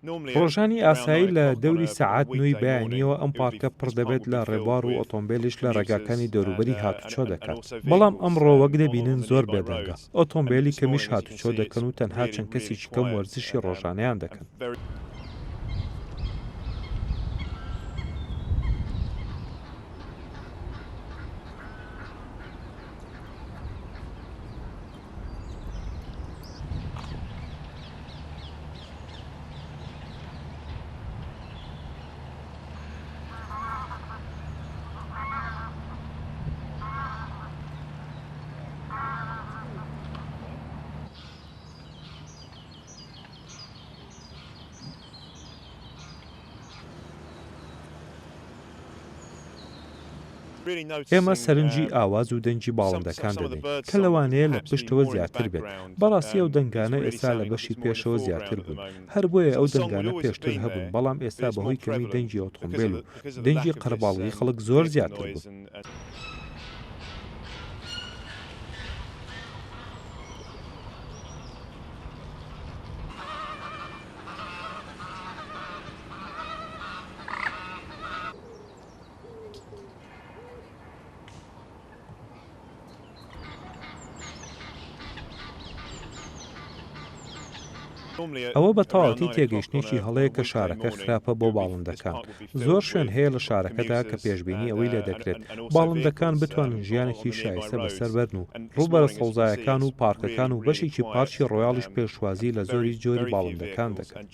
ڕۆژانی ئاسایی لە دەوری سەعات 9 بەیانیەوە ئەم پارکە پڕ دەبێت لە ڕێبوار و ئۆتۆمبیلیش لە ڕێگاکانی دەوروبەری هاتوچۆ دەکات. بەڵام ئەمڕۆ وەک دەبینن زۆر بێدەنگە. ئۆتۆمبیلی کەمیش هاتوچۆ دەکەن و تەنها چەند کەسێکی کەم وەرزشی ڕۆژانەیان دەکەن. ئێمە سەرنجی ئاواز و دەنگی باڵندەکان دەدەین کە لەوانەیە لە پشتەوە زیاتر بێت. بەڕاستی ئەو دەنگانە ئێستا لە بەشی پێشەوە زیاتر بوون. هەر بۆیە ئەو دەنگانە پێشتر هەبوون، بەڵام ئێستا بەهۆی کەمی دەنگی ئۆتۆمبیل و دەنگی قەرەباڵغی خەڵک زۆر زیاتر بوون. ئەوە بە تەواوەتی تێگەیشتێکی هەڵەیە کە شارەکە خراپە بۆ باڵندەکان. زۆر شوێن هەیە لە شارەکەدا کە پێشبینی ئەوەی لێ دەکرێت باڵندەکان بتوانن ژیانێکی شایستە بەسەر بەرن و ڕووبەرە سەوزایەکان و پارکەکان و بەشێکی پارکی ڕۆیاڵیش پێشوازی لە زۆری جۆری باڵندەکان دەکەن.